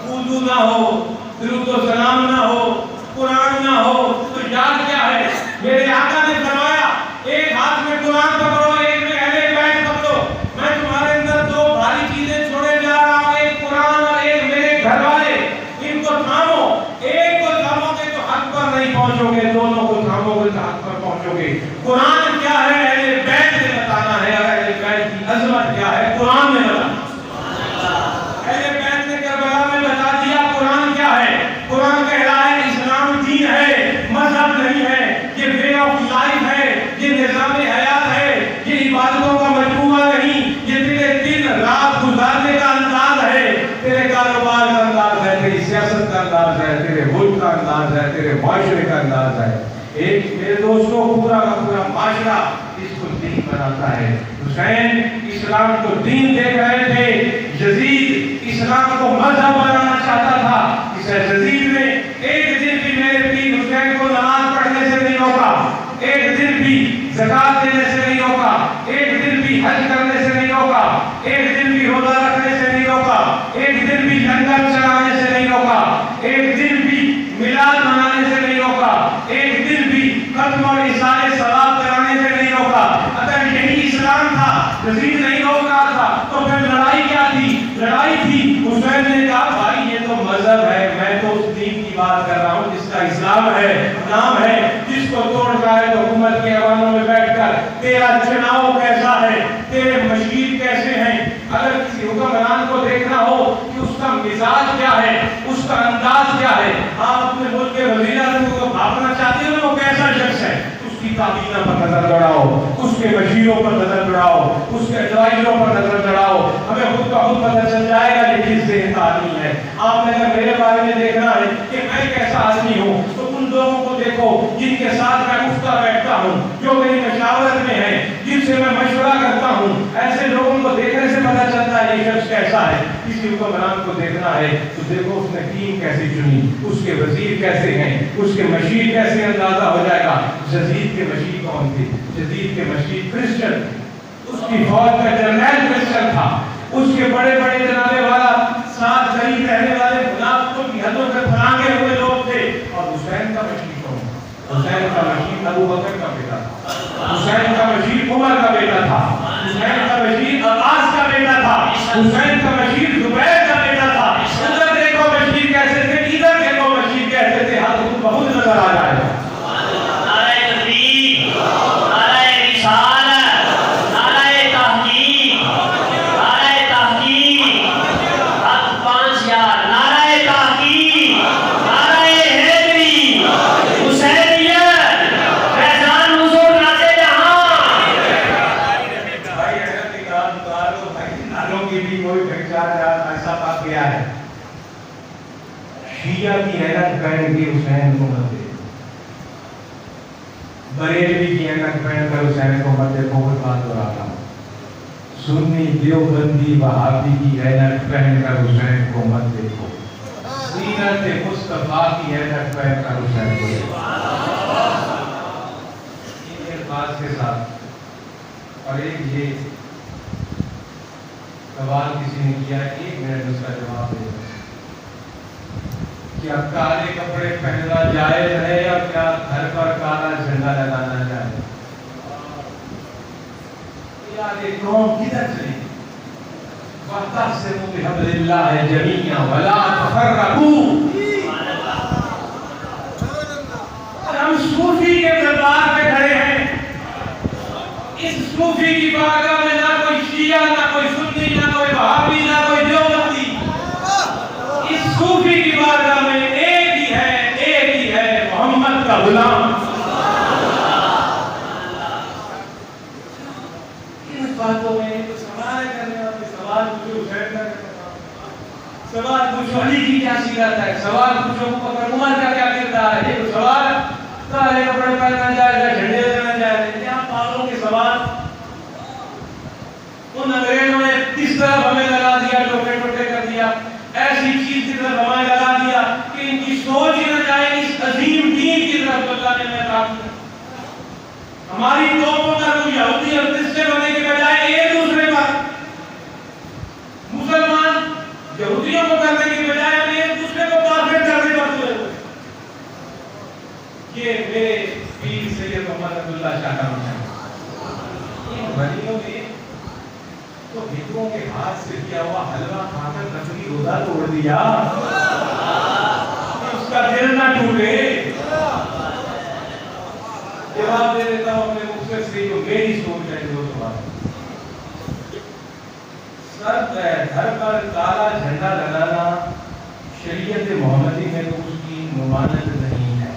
وضو نہ ہو، درود و سلام نہ ہو، قرآن نہ ہو، تو یاد کیا ہے؟ میرے آقا نے فرمایا ایک ہاتھ میں قرآن پکڑو، ایک میں اہل بیت پکڑو. میں تمہارے اندر دو بھاری چیزیں چھوڑے جا رہا ہوں، ایک قرآن اور ایک میرے گھر والے. ان کو تھامو، ایک کو تھامو گے تو حق پر نہیں پہنچو گے، دونوں کو تھامو گے تو حق پر پہنچو گے. قرآن کیا ہے اہل بیت نے بتانا ہے، اور اہل بیت کی عظمت کیا ہے قرآن نے بتانا. اہل بیت نے کربلا میں بتا دیا قرآن کیا ہے. قرآن کہہ رہا ہے اسلام دین ہے، مذہب نہیں ہے، یہ وے آف لائف ہے، یہ نظام حیات ہے، یہ عبادتوں کا مجموعہ نہیں، یہ تیرے دن رات گزارنے کا انداز ہے، تیرے کاروبار کا انداز ہے، تیری سیاست کا انداز ہے، تیرے ملک کا انداز ہے، تیرے معاشرے کا انداز ہے. ایک میرے دوستوں پورا کا پورا معاشرہ اس کو دین بناتا ہے. حسین اسلام کو دین دیکھ رہے تھے، یزید اسلام کو مذہب بنانا چاہتا تھا. اس یزید نے ایک دن بھی میرے پیر حسین کو نماز پڑھنے سے نہیں روکا، ایک دن بھی زکات دینے سے نہیں روکا، ایک دن بھی حج کرنے سے نہیں روکا، ایک دن بھی روزہ رکھنے سے نہیں روکا، ایک دن بھی لنگر چلانے سے نہیں روکا، ایک دن بھی میلاد منانے سے نہیں روکا، ایک دن بھی ختم اور اظہار ثواب کرانے سے نہیں روکا. اگر یہی اسلام تھا، یزید نہیں روک رہا تھا، تو پھر لڑائی کیا تھی؟ لڑائی تھی حسین نے کہا بھائی یہ تو مذہب ہے، میں تو اس دین کی بات کر رہا ہوں جس کا اسلام ہے، نام ہے، جس کو توڑ رہا ہے تو حکومت کے ایوانوں میں بیٹھ کر تیرا چناؤ کیسا ہے، تیرے مشیر کیسے ہیں. اگر کسی حکمران کو دیکھنا ہو کہ اس کا مزاج کیا ہے، اس کا انداز کیا ہے، آپ اپنے ملک کے وزیر اعظم کو بھاپنا چاہتے ہو وہ کیسا شخص ہے، اس کی کابینہ پر نظر دوڑاؤ، اس کے مشیروں پر نظر دوڑاؤ، اس کے ایڈوائزروں پر نظر دوڑاؤ، ہمیں خود کا خود پتہ چل جائے گا یہ کس ذہن کا آدمی ہے. آپ نے اگر میرے بارے میں دیکھنا ہے کہ میں کیسا آدمی ہوں تو ان لوگوں کو دیکھو جن کے ساتھ میں اٹھتا بیٹھتا ہوں، جو میری مشاورت میں ہے، جن سے میں مشورہ کرتا ہوں، ایسے لوگوں کو دیکھنے سے پتہ چلتا ہے یہ شخص کیسا ہے. کسی حکمران کو دیکھنا ہے تو دیکھو اس نے ٹیم کیسی چنی، اس کے وزیر کیسے ہیں، اس کے مشیر کیسے، اندازہ ہو جائے گا. یزید کے مشیر کون تھے؟ یزید کے مشیر کرسچن، اس کی فوج کا جنرل کرسچن تھا، اس کے بڑے بڑے جنابے والا ساتھ قریب رہنے والے منافقوں کی حدوں سے پھلانگے ہوئے لوگ تھے. اور حسین کا مشیر کون؟ حسین کا مشیر ابو بکر کا بیٹا تھا، حسین کا مشیر عمر کا بیٹا تھا، حسین کا مشیر عباس کا بیٹا تھا، حسین کا مشیر زبیر کا بیٹا تھا. ادھر دیکھو مشیر کیسے تھے، ادھر دیکھو مشیر کیسے تھے، ہاتھ خود بہت نظر آ جائے گا. شیعہ کی اینک پہن کے حسین کو مت دیکھو، بریلوی کی اینک پہن کر حسین کو مت دیکھو. کوئی بات ہو رہا تھا سنی دیوبندی وہابی کی اینک پہن کر حسین کو مت دیکھو، سیرت مصطفیٰ کی اینک پہن کر حسین کو دیکھو. ان الفاظ کے ساتھ اور ایک یہ سوال کسی نے کیا، ایک منٹ اس کا جواب دے. کیا کالے کپڑے پہننا جائز ہے یا کیا گھر پر کالا جھنڈا لگانا جائز؟ یار یہ قوم کدھر چلی؟ وَاعْتَصِمُوا بِحَبْلِ اللَّهِ جَمِيعًا وَلَا تَفَرَّقُوا. ہم صوفی کے دربار پہ کھڑے ہیں، اس صوفی کی بارگاہ میں نہ کوئی شیعہ، نہ کوئی سنی، نہ کوئی وہابی، نہ کوئی دیوبندی. اس صوفی کی بارگاہ میں جاتا ہے. سوال پوچھو ابو عمر کا کیا کردار ہے؟ یہ سوال کالے کپڑے پہننا جائے گا، جھنڈے لینا جائے گا، کیا پاگلوں کے سوال. ان انگریزوں نے کس طرح ہمیں لگا دیا، ٹوٹے ٹوٹے کر دیا، ایسی چیز کی طرف ہمیں لگا دیا کہ ان کی سوچ ہی نہ جائے اس عظیم دین کی طرف اللہ نے محتاج کیا. ہماری قوموں کا کوئی یہودی اور کرسچن ہونے کے بجائے ایک دوسرے پر، مسلمان یہودیوں کو کرنے کے بجائے ہم ایک دوسرے کو کافر کرنے پر تلے ہوئے. یہ میرے پیر سید محمد عبداللہ شاہ کا مشن ہے. ان بھائیوں نے تو ہندوؤں کے ہاتھ سے کیا ہوا حلوہ کھا کر نقلی روزہ توڑ دیا، اس کا دل نہ ٹوٹے. جواب دے دیتا ہوں اپنے مقصد سے جو میری سوچ ہے. جو سوال سر گھر پر کالا جھنڈا لگانا شریعت محمدی میں تو اس کی ممانعت نہیں ہے.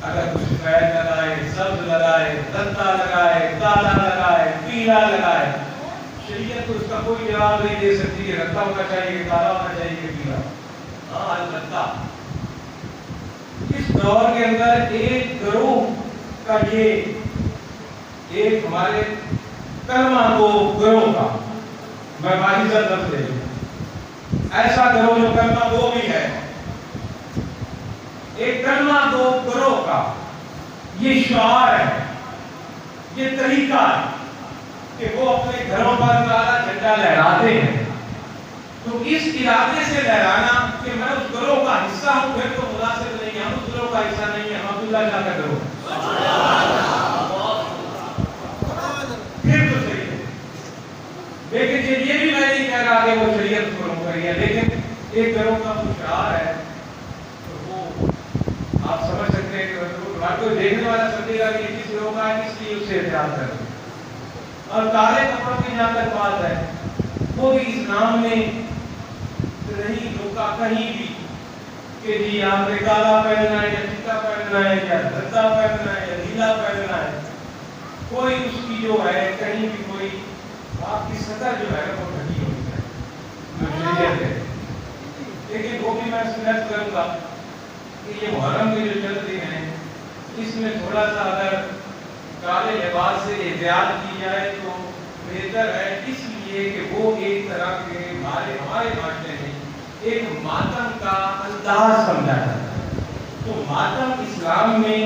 اگر کچھ سفید لگائے، سبز لگائے، دتا لگائے، کالا لگائے، پیلا لگائے، شریعت اس کا کوئی جواب نہیں دے سکتی کہ رتا ہونا چاہیے، کالا ہونا چاہیے کہ پیلا. ہاں البتہ اس دور کے اندر ایک گروہ کا یہ ایک ہمارے کلمہ گو گروہ کا میں باعزت لفظ دے دوں، ایسا گروہ جو کلمہ گو بھی ہے، ایک کلمہ گو گروہ کا یہ شعار ہے، یہ طریقہ ہے کہ وہ اپنے گھروں پر کالا جھنڈا لہراتے ہیں. تو اس ارادے سے لہرانا کہ میں اس گروہ کا حصہ ہوں پھر تو مناسب نہیں ہے. ہم اس گروہ کا حصہ نہیں ہے، ہم عبداللہ شاہ کا گروہ پھر تو صحیح ہے. لیکن یہ بھی میں نہیں کہہ رہا کہ وہ شریعت کو روک رہی ہے، لیکن ایک گروہ کا جو شعار ہے تو وہ آپ سمجھ سکتے ہیں کہ ہر کوئی دیکھنے والا سمجھے گا کہ کس گروہ کا ہے، کس لیے اس سے احتیاط کریں. اور کالے کپڑوں کی جہاں تک بات ہے وہ بھی اسلام میں نہیں روکا کہیں بھی کہ جی آپ نے کالا پہننا ہے یا چٹا پہننا ہے یا دھتا پہننا ہے یا نیلا پہننا ہے. کوئی اس کی جو ہے کہیں بھی کوئی آپ کی سطح جو ہے وہ ڈھکی ہونی چاہیے جو شریعت ہے. لیکن وہ بھی میں سجیسٹ کروں گا کہ یہ محرم کے جو چلتے ہیں اس میں تھوڑا سا اگر کالے لباس سے احتیاط کی جائے تو بہتر ہے، اس لیے کہ وہ ایک طرح کے ہمارے معاشرے میں ایک ماتم کا انداز سمجھا جاتا ہے. تو ماتم اسلام میں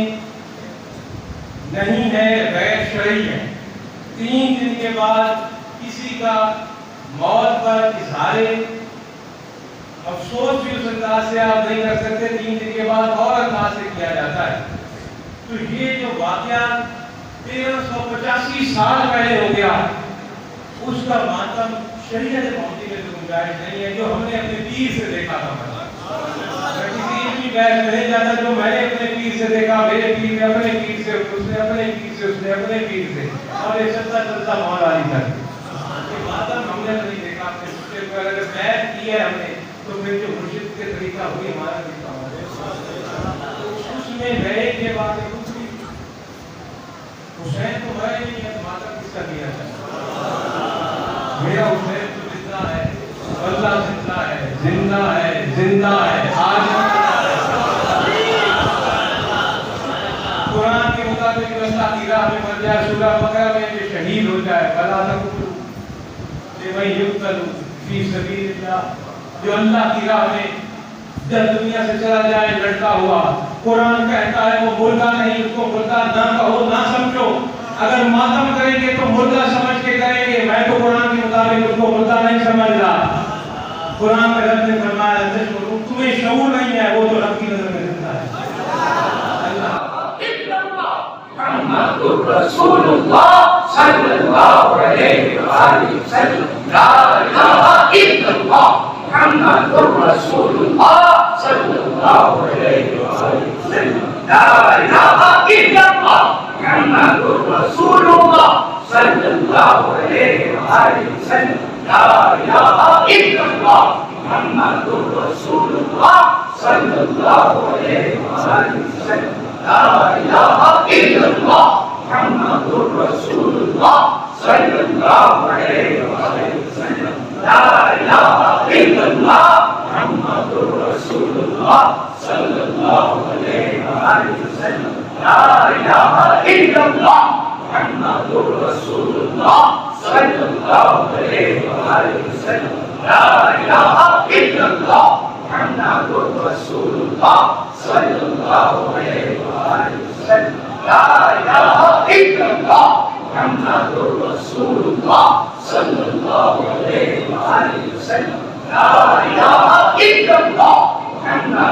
نہیں ہے، غیر شرعی ہے. 3 دن کے بعد کسی کا موت پر اظہار افسوس بھی اس انداز سے آپ نہیں کر سکتے، 3 دن کے بعد اور انداز سے کیا جاتا ہے. تو یہ جو واقعہ 1385 سال پہلے ہو گیا اس کا ماتم شریعت محمدی میں تو گنجائش نہیں ہے. جو ہم نے اپنے پیر سے دیکھا تھا، میں کسی بھی بحث میں نہیں جاتا، جو میں نے اپنے پیر سے دیکھا، میرے پیر نے اپنے پیر سے، اس نے اپنے پیر سے، اس نے اپنے پیر سے، اور یہ چلتا چلتا مولا علی تک. یہ ماتم ہم نے نہیں دیکھا اپنے مسجد پر. اگر بیعت کی ہے ہم نے تو پھر جو مرشد کے طریقہ ہوئی ہمارا طریقہ ہوا اس میں رہے کے بعد کچھ بھی حسین تو ہے نہیں ہے، ماتم کس کا دیا جائے؟ میرا حسین تو زندہ ہے، اللہ زندہ ہے، زندہ ہے، زندہ ہے. آج قرآن کے مطابق اللہ کی راہ میں مر جائے، سورہ بقرہ میں جو شہید ہو جائے، فلا تقتلوا لمن یقتل فی سبیل اللہ، جو اللہ کی راہ میں جب دنیا سے چلا جائے لڑتا ہوا. قرآن کہتا ہے وہ مردہ نہیں، اس کو مردہ نہ کہو، نہ سمجھو. اگر ماتم کریں گے تو مردہ سمجھ کے کریں گے. میں تو قرآن کے مطابق اس کو مردہ نہیں سمجھ رہا. قرآن میں رب نے فرمایا تمہیں شعور نہیں ہے، وہ تو رب کی نظر میں زندہ ہے. محمد رسول اللہ صلی اللہ علیہ وآلہ وسلم. لا الہ الا اللہ محمد رسول اللہ صلی اللہ علیہ وآلہ وسلم. لا الہ الا اللہ محمد رسول اللہ صلی اللہ علیہ وآلہ وسلم. لا الہ الا اللہ محمد رسول اللہ صلی اللہ علیہ وآلہ وسلم. لا الہ الا اللہ محمد رسول اللہ صلی اللہ علیہ وآلہ وسلم. لا الہ الا اللہ محمد رسول اللہ صلی اللہ علیہ وآلہ وسلم لا الہ الا اللہ محمد رسول اللہ صلی اللہ علیہ وآلہ وسلم لا الہ الا اللہ محمد رسول اللہ صلی اللہ علیہ وآلہ وسلم لا الہ الا اللہ محمد رسول اللہ صلی اللہ علیہ وآلہ وسلم لا الہ الا اللہ محمد